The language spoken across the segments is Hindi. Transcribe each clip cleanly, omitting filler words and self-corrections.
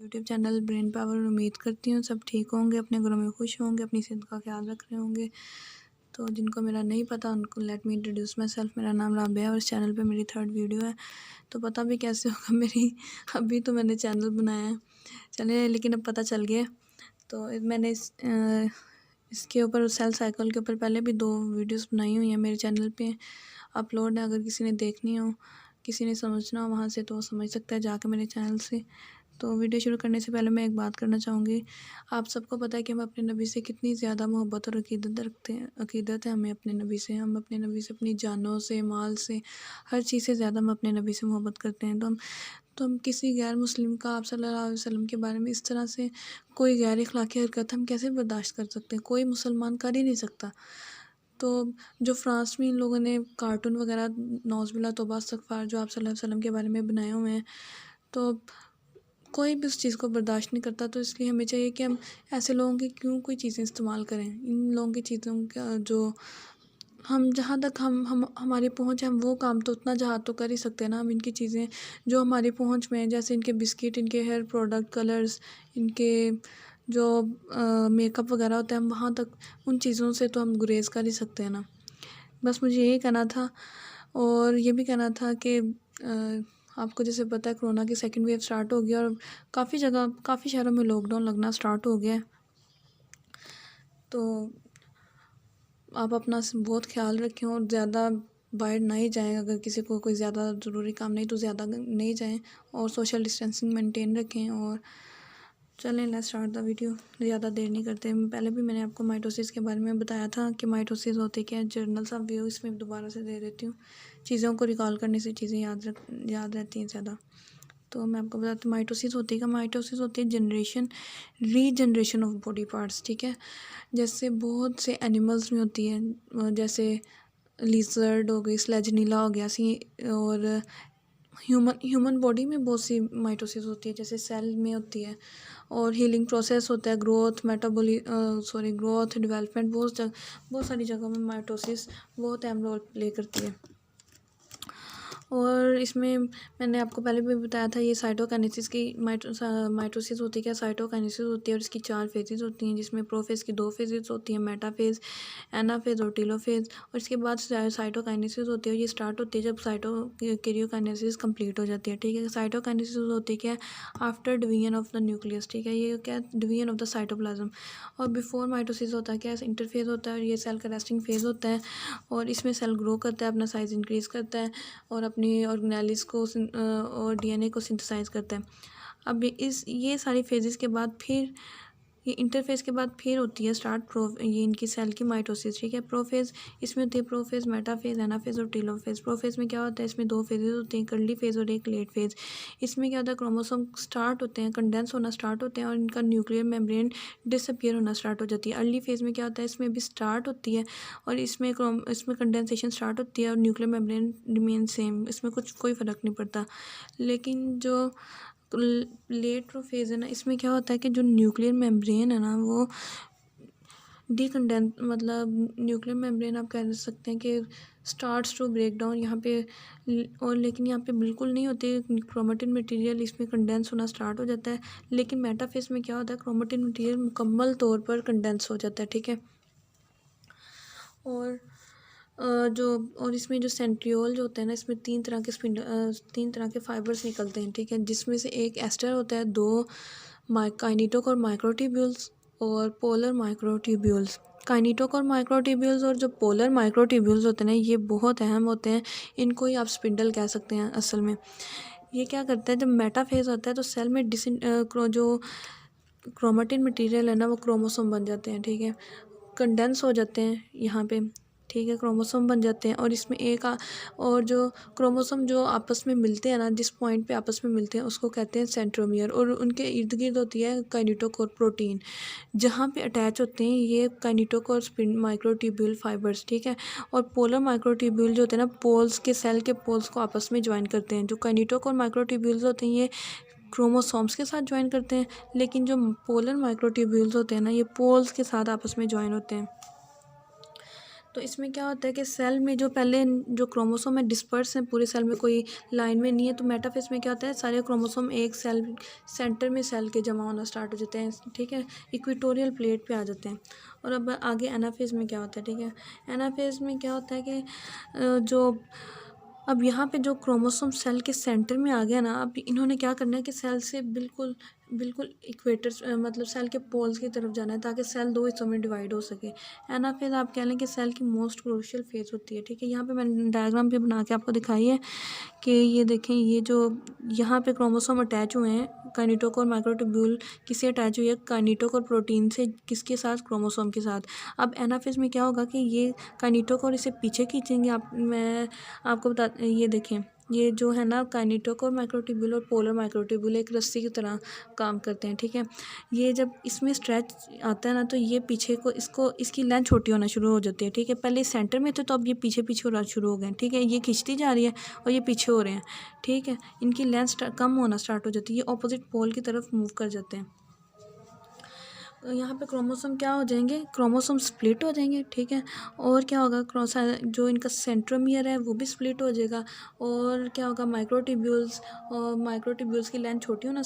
YouTube channel brain power. उम्मीद करती हूँ सब ठीक होंगे, अपने घरों में खुश होंगे, अपनी सेहत का ख्याल रख रहे होंगे। तो जिनको मेरा नहीं पता उनको let me introduce my self. मेरा नाम राबिया है और इस चैनल पे मेरी 3rd वीडियो है। तो पता भी कैसे होगा मेरी अभी तो मैंने चैनल बनाया है, चलिए, लेकिन अब पता चल गया। तो मैंने इसके ऊपर सेल साइकिल के ऊपर पहले भी 2 वीडियोस बनाई हुई हैं, मेरे चैनल पे अपलोड है। अगर किसी ने देखनी हो, किसी ने समझना हो वहाँ से, तो वो समझ सकता है जाके मेरे चैनल से। तो वीडियो शुरू करने से पहले मैं एक बात करना चाहूँगी। आप सबको पता है कि हम अपने नबी से कितनी ज़्यादा मोहब्बत और अकीदत रखते हैं। अकीदत है हमें अपने नबी से। हम अपने नबी से अपनी जानों से, माल से, हर चीज़ से ज़्यादा हम अपने नबी से मोहब्बत करते हैं। तो हम किसी गैर मुस्लिम का आप सल्लल्लाहु अलैहि वसल्लम के बारे में इस तरह से कोई गैर अखलाकी हरकत हम कैसे बर्दाश्त कर सकते हैं? कोई मुसलमान कर ही नहीं सकता। तो जो फ्रांस में इन लोगों ने कार्टून वगैरह नौज़ुबिल्लाह तौबा इस्तग़फ़ार जो आप सल्लल्लाहु अलैहि वसल्लम के बारे में बनाए हुए हैं, तो कोई भी उस चीज़ को बर्दाश्त नहीं करता। तो इसलिए हमें चाहिए कि हम ऐसे लोगों की क्यों कोई चीज़ें इस्तेमाल करें। इन लोगों की चीज़ों का जो हम जहाँ तक हम हमारी पहुँच है, हम वो काम तो उतना जहाँ तो कर ही सकते हैं ना। हम इनकी चीज़ें जो हमारी पहुँच में है, जैसे इनके बिस्किट, इनके हेयर प्रोडक्ट, कलर्स, इनके जो मेकअप वगैरह होता है, हम वहाँ तक उन चीज़ों से तो हम गुरेज़ कर ही सकते हैं ना। बस मुझे यही कहना था। और ये भी कहना था कि आपको जैसे पता है कोरोना की 2nd वेव स्टार्ट हो गई और काफ़ी जगह, काफ़ी शहरों में लॉकडाउन लगना स्टार्ट हो गया है। तो आप अपना बहुत ख़्याल रखें और ज़्यादा बाहर नहीं जाएँ। अगर किसी को कोई ज़्यादा ज़रूरी काम नहीं तो ज़्यादा नहीं जाएँ और सोशल डिस्टेंसिंग मेंटेन रखें। और चलें, लेट्स स्टार्ट द वीडियो। ज़्यादा देर नहीं करते। पहले भी मैंने आपको माइटोसिस के बारे में बताया था कि माइटोसिस होते क्या है। जर्नल्स ऑफ व्यू इसमें दोबारा से दे देती हूँ। चीज़ों को रिकॉल करने से चीज़ें याद रहती हैं ज़्यादा। तो मैं आपको बताती हूँ माइटोसिस होती है क्या। माइटोसिस होती है रीजनरेशन ऑफ बॉडी पार्ट्स, ठीक है। जैसे बहुत से एनिमल्स में होती है, जैसे लिज़र्ड हो गई, स्लेजनीला हो गया सी। और ह्यूमन बॉडी में बहुत सी माइटोसिस होती है, जैसे सेल में होती है। और हीलिंग प्रोसेस होता है, ग्रोथ, डेवलपमेंट, बहुत सारी जगहों में माइटोसिस बहुत अहम रोल प्ले करती है। और इसमें मैंने आपको पहले भी बताया था, ये साइटोकाइनेसिस की माइटोसिस होती है क्या, साइटोकाइनेसिस होती है। और इसकी 4 फेजेस होती हैं, जिसमें प्रोफेज की 2 फेजेस होती हैं, मेटाफेज, एनाफेज और टेलोफेज। और इसके बाद साइटोकाइनेसिस होती है। ये स्टार्ट होती है जब साइटोकैरियोकाइनेसिस कंप्लीट हो जाती है, ठीक है। साइटोकाइनेसिस होती है क्या, after division of the nucleus, ठीक है। ये क्या, डिवीजन ऑफ द साइटोप्लाज्म। और बिफोर माइटोसिस होता है क्या, इंटरफेज होता है। और ये सेल का रेस्टिंग फेज होता है। और इसमें सेल ग्रो करता है, अपना साइज़ इंक्रीज़ करता है और अपनी ऑर्गेनेलिस को और डीएनए को सिंथेसाइज करता है। अब ये सारी फेजेस के बाद फिर ये इंटरफेज के बाद फिर होती है स्टार्ट ये इनकी सेल की माइटोसिस, ठीक है। प्रोफेज इसमें होती है, प्रोफेज, मेटाफेज, एनाफेज और टेलोफेज। प्रोफेज में क्या होता है, इसमें 2 फेजेस होते हैं, अर्ली फेज और एक लेट फेज। इसमें क्या होता है, क्रोमोसोम स्टार्ट होते हैं, कंडेंस होना स्टार्ट होते हैं और इनका न्यूक्लियर मेम्ब्रेन डिसअपियर होना स्टार्ट हो जाती है। अर्ली फेज में क्या होता है, इसमें भी स्टार्ट होती है और इसमें कंडेंसेशन स्टार्ट होती है और न्यूक्लियर मेम्ब्रेन रिमेन सेम, इसमें कोई फ़र्क नहीं पड़ता। लेकिन जो लेट फेज है ना, इसमें क्या होता है कि जो न्यूक्लियर मेम्ब्रेन है ना, वो डीकंडेंस, मतलब न्यूक्लियर मेम्ब्रेन आप कह सकते हैं कि स्टार्ट्स टू ब्रेक डाउन यहाँ पे। और लेकिन यहाँ पे बिल्कुल नहीं होती, क्रोमेटिन मटेरियल इसमें कंडेंस होना स्टार्ट हो जाता है। लेकिन मेटाफेज में क्या होता है, क्रोमेटिन मटेरियल मुकम्मल तौर पर कंडेंस हो जाता है, ठीक है। और और इसमें जो सेंट्रियोल जो होता है ना, इसमें 3 तरह के फाइबर्स निकलते हैं, ठीक है। जिसमें से एक एस्टर होता है, 2 काइनेटोक और माइक्रोट्यूब्यूल्स और पोलर माइक्रोट्यूब्यूल्स। काइनेटोक और माइक्रोट्यूब्यूल्स और जो पोलर माइक्रोट्यूब्यूल्स होते हैं ना, ये बहुत अहम होते हैं। इनको ही आप स्पिंडल कह सकते हैं असल में। ये क्या करता है, जब मेटाफेज होता है तो सेल में जो क्रोमेटिन मटेरियल है ना, वो क्रोमोसोम बन जाते हैं, ठीक है। कंडेंस हो जाते हैं यहाँ पे, ठीक है, क्रोमोसोम बन जाते हैं। और इसमें और जो क्रोमोसोम जो आपस में मिलते हैं ना, जिस पॉइंट पे आपस में मिलते हैं उसको कहते हैं सेंट्रोमियर। और उनके इर्द गिर्द होती है काइनेटोकोर प्रोटीन, जहाँ पे अटैच होते हैं ये काइनेटोकोर स्पिन माइक्रोट्यूब्यूल फाइबर्स, ठीक है। और पोलर माइक्रोट्यूब्यूल जो होते हैं ना, पोल्स के सेल के पोल्स को आपस में ज्वाइन करते हैं। जो काइनेटोकोर माइक्रोट्यूब्यूल्स होते हैं ये क्रोमोसोम्स के साथ ज्वाइन करते हैं, लेकिन जो पोलर माइक्रोट्यूब्यूल्स होते हैं ना, ये पोल्स के साथ आपस में ज्वाइन होते हैं। तो इसमें क्या होता है कि सेल में जो पहले जो क्रोमोसोम है डिस्पर्स हैं पूरे सेल में, कोई लाइन में नहीं है। तो मेटाफेज में क्या होता है, सारे क्रोमोसोम एक सेल सेंटर में सेल के जमा होना स्टार्ट हो जाते हैं, ठीक है, इक्वेटोरियल प्लेट पे आ जाते हैं। और अब आगे एनाफेज में क्या होता है, ठीक है, एनाफेज में क्या होता है कि जो अब यहाँ पे जो क्रोमोसोम सेल के सेंटर में आ गया ना, अब इन्होंने क्या करना है कि सेल से बिल्कुल बिल्कुल इक्वेटर मतलब सेल के पोल्स की तरफ जाना है ताकि सेल दो हिस्सों में डिवाइड हो सके। एनाफेज आप कह लें कि सेल की मोस्ट क्रूशियल फेज होती है, ठीक है। यहाँ पे मैंने डायग्राम भी बना के आपको दिखाई है कि ये देखें, ये जो यहाँ पे क्रोमोसोम अटैच हुए हैं, काइनेटोकोर माइक्रोट्यूब्यूल किससे अटैच हुई है, काइनेटोकोर प्रोटीन से, किसके साथ, क्रोमोसोम के साथ। अब एनाफेज में क्या होगा कि ये काइनेटोकोर इसे पीछे खींचेंगे। मैं आपको बता, ये देखें, ये जो है ना काइनेटोकोर माइक्रोट्यूब्यूल और पोलर माइक्रोट्यूब्यूल एक रस्सी की तरह काम करते हैं, ठीक है। ये जब इसमें स्ट्रेच आता है ना, तो ये पीछे को इसकी लेंथ छोटी होना शुरू हो जाती है, ठीक है। पहले सेंटर में थे तो अब ये पीछे पीछे होना शुरू हो गए, ठीक है। ये खींचती जा रही है और ये पीछे हो रहे हैं, ठीक है। इनकी लेंथ कम होना स्टार्ट हो जाती है, ये ऑपोजिट पोल की तरफ मूव कर जाते हैं। यहाँ पे क्रोमोसोम क्या हो जाएंगे, क्रोमोसोम स्प्लिट हो जाएंगे, ठीक है। और क्या होगा, जो इनका सेंट्रोमियर है वो भी स्प्लिट हो जाएगा। और क्या होगा, माइक्रोट्यूब्यूल्स की लेंथ छोटी होना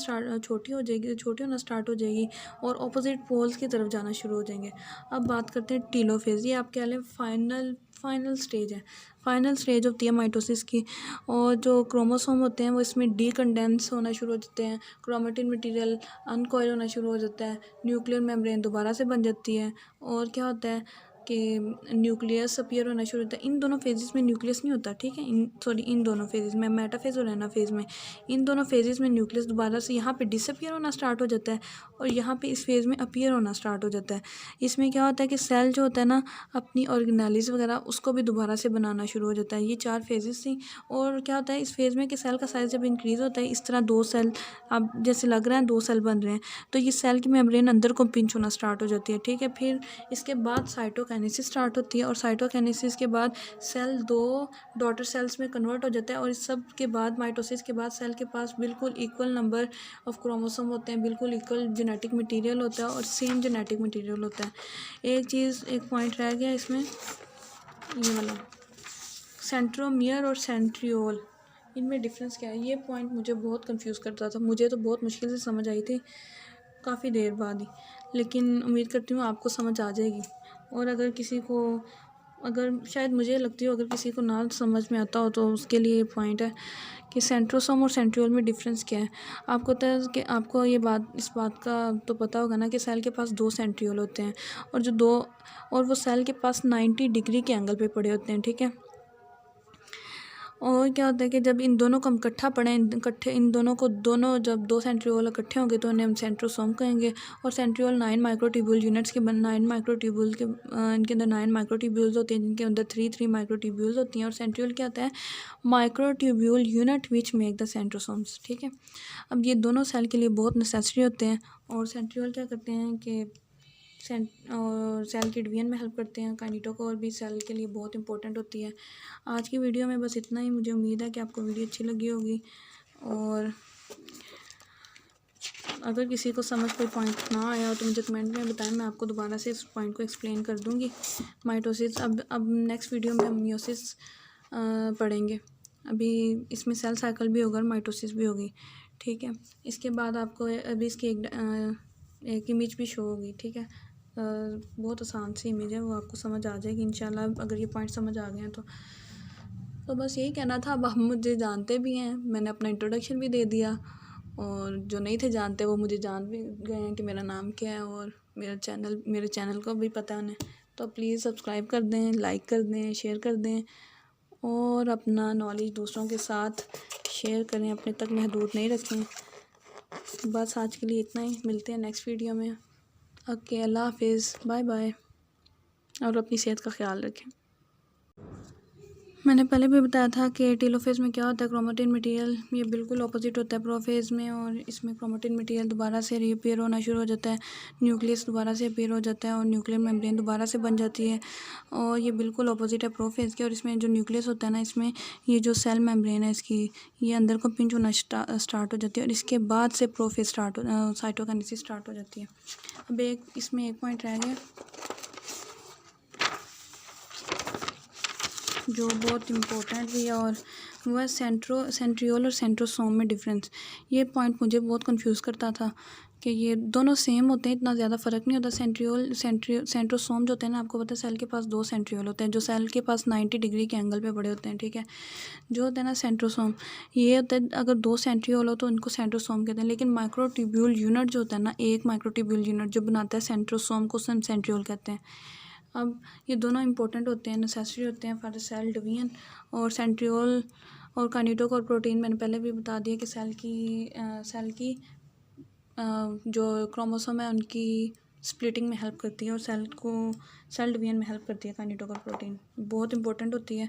स्टार्ट हो जाएगी और ऑपोजिट पोल्स की तरफ जाना शुरू हो जाएंगे। अब बात करते हैं टीलोफेज, ये आप कह लें फाइनल स्टेज है, फाइनल स्टेज होती है माइटोसिस की। और जो क्रोमोसोम होते हैं वो इसमें डीकंडेंस होना शुरू हो जाते हैं, क्रोमेटिन मटेरियल अनकॉयल होना शुरू हो जाता है, न्यूक्लियर मेम्ब्रेन दोबारा से बन जाती है। और क्या होता है कि न्यूक्लियस अपीयर होना शुरू होता है। इन दोनों फेजेस में न्यूक्लियस नहीं होता, ठीक है, इन दोनों फेजेस में, मेटाफेज और एनाफेज में, इन दोनों फेजेस में न्यूक्लियस दोबारा से यहाँ पे डिसअपीयर होना स्टार्ट हो जाता है और यहाँ पे इस फेज़ में अपीयर होना स्टार्ट हो जाता है। इसमें क्या होता है कि सेल जो होता है ना, अपनी ऑर्गेनेलिज वगैरह उसको भी दोबारा से बनाना शुरू हो जाता है। ये 4 फेजेस थी। और क्या होता है इस फेज़ में कि सेल का साइज़ जब इंक्रीज़ होता है, इस तरह 2 सेल, अब जैसे लग रहा है 2 सेल बन रहे हैं, तो ये सेल की मेम्ब्रेन अंदर को पिंच होना स्टार्ट हो जाती है, ठीक है। फिर इसके बाद साइटोकाइनेसिस स्टार्ट होती है और साइटोकाइनेसिस के बाद सेल 2 डॉटर सेल्स में कन्वर्ट हो जाता है। और इस सब के बाद माइटोसिस के बाद सेल के पास बिल्कुल इक्वल नंबर ऑफ क्रोमोसोम होते हैं, बिल्कुल इक्वल जेनेटिक मटेरियल होता है और सेम जेनेटिक मटेरियल होता है। एक पॉइंट रह गया इसमें, ये वाला सेंट्रोमियर और सेंट्रियोल, इनमें डिफरेंस क्या है। ये पॉइंट मुझे बहुत कंफ्यूज करता था, मुझे तो बहुत मुश्किल से समझ आई थी काफ़ी देर बाद ही, लेकिन उम्मीद करती हूँ आपको समझ आ जाएगी। और अगर शायद मुझे लगती हो, अगर किसी को ना समझ में आता हो तो उसके लिए पॉइंट है कि सेंट्रोसोम और सेंट्रियोल में डिफरेंस क्या है। आपको पता है कि आपको इस बात का तो पता होगा ना कि सेल के पास 2 सेंट्रियोल होते हैं और वो सेल के पास 90 डिग्री के एंगल पे पड़े होते हैं, ठीक है। और क्या होता है कि जब इन दोनों को हम जब 2 सेंट्रियोल इकट्ठे होंगे तो उन्हें हम सेंट्रोसोम कहेंगे। और सेंट्रियोल 9 माइक्रोट्यूब्यूल यूनिट्स के 9 माइक्रोट्यूब्यूल के इनके अंदर 9 माइक्रोट्यूब्यूल्स होते हैं, जिनके अंदर 3 माइक्रोट्यूब्यूल्स होती हैं। और सेंट्रियोल क्या होता है, microtubule unit which make the centrosomes, ठीक है। अब ये दोनों सेल के लिए बहुत नेसेसरी होते हैं। और सेंट्रियोल क्या करते हैं कि सेल की डिवीजन में हेल्प करते हैं, काइनेटोकोर भी सेल के लिए बहुत इंपॉर्टेंट होती है। आज की वीडियो में बस इतना ही। मुझे उम्मीद है कि आपको वीडियो अच्छी लगी होगी और अगर किसी को समझ कोई पॉइंट ना आया हो तो मुझे कमेंट में बताएं, मैं आपको दोबारा से इस पॉइंट को एक्सप्लेन कर दूँगी। माइटोसिस, अब नेक्स्ट वीडियो में हम मियोसिस पढ़ेंगे। अभी इसमें सेल साइकिल भी होगा और माइटोसिस भी होगी, ठीक है। इसके बाद आपको अभी इसकी एक इमेज भी शो होगी, ठीक है। बहुत आसान सी इमेज है, वो आपको समझ आ जाएगी इंशाल्लाह, अगर ये पॉइंट समझ आ गए हैं तो बस यही कहना था। अब आप मुझे जानते भी हैं, मैंने अपना इंट्रोडक्शन भी दे दिया और जो नहीं थे जानते वो मुझे जान भी गए हैं कि मेरा नाम क्या है और मेरे चैनल को भी पता है उन्हें। तो प्लीज़ सब्सक्राइब कर दें, लाइक कर दें, शेयर कर दें और अपना नॉलेज दूसरों के साथ शेयर करें, अपने तक महदूद नहीं रखें। बस आज के लिए इतना ही, मिलते हैं नेक्स्ट वीडियो में। ओके, अल्लाह हाफिज़, बाय बाय और अपनी सेहत का ख्याल रखें। मैंने पहले भी बताया था कि टेलोफेज में क्या होता है, क्रोमेटिन मटेरियल ये बिल्कुल ऑपोजिट होता है प्रोफेज में। और इसमें क्रोमेटिन मटेरियल दोबारा से रीअपीयर होना शुरू हो जाता है, न्यूक्लियस दोबारा से अपीयर हो जाता है और न्यूक्लियर मेम्ब्रेन दोबारा से बन जाती है। और ये बिल्कुल ऑपोजिट है प्रोफेज के। और इसमें जो न्यूक्लियस होता है ना, इसमें ये जो सेल मेम्ब्रेन है इसकी, ये अंदर को पिंच होना स्टार्ट हो जाती है और इसके बाद से प्रोफेज साइटोकाइनेसिस स्टार्ट हो जाती है। अब इसमें एक पॉइंट रह गया, जो बहुत इम्पोर्टेंट भी है, और वो है सेंट्रियोल और सेंट्रोसोम में डिफरेंस। ये पॉइंट मुझे बहुत कंफ्यूज करता था कि ये दोनों सेम होते हैं, इतना ज़्यादा फ़र्क नहीं होता। सेंट्रोसोम जो होते हैं ना, आपको पता है सेल के पास 2 सेंट्रियोल होते हैं, जो सेल के पास 90 डिग्री के एंगल पे बड़े होते हैं, ठीक है। जो होता है ना सेंट्रोसोम, ये होता है अगर 2 सेंट्रियोल हो तो इनको सेंट्रोसोम कहते हैं। लेकिन माइक्रोट्यूब्यूल यूनिट जो होता है ना, एक माइक्रोट्यूब्यूल यूनिट जो बनाता है सेंट्रोसोम को हम सेंट्रियोल कहते हैं। अब ये दोनों इंपॉर्टेंट होते हैं, नेसेसरी होते हैं फॉर द सेल डिवीजन। और सेंट्रियोल और काइनेटोकोर प्रोटीन मैंने पहले भी बता दिया कि सेल की जो क्रोमोसोम है उनकी स्प्लिटिंग में हेल्प करती है, और सेल डिवीजन में हेल्प करती है। काइनेटोकोर प्रोटीन बहुत इंपॉर्टेंट होती है।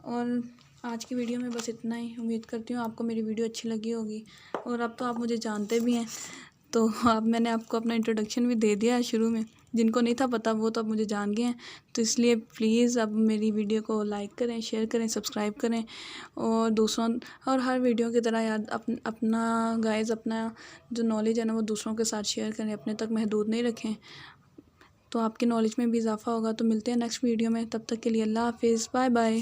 और आज की वीडियो में बस इतना ही। उम्मीद करती हूँ आपको मेरी वीडियो अच्छी लगी होगी। और अब तो आप मुझे जानते भी हैं, तो मैंने आपको अपना इंट्रोडक्शन भी दे दिया है शुरू में। जिनको नहीं था पता वो तो अब मुझे जान गए हैं। तो इसलिए प्लीज़ अब मेरी वीडियो को लाइक करें, शेयर करें, सब्सक्राइब करें, और दूसरों और हर वीडियो की तरह याद अपना जो नॉलेज है ना वो दूसरों के साथ शेयर करें, अपने तक महदूद नहीं रखें। तो आपकी नॉलेज में भी इजाफ़ा होगा। तो मिलते हैं नेक्स्ट वीडियो में, तब तक के लिए अल्लाह हाफिज़, बाय बाय।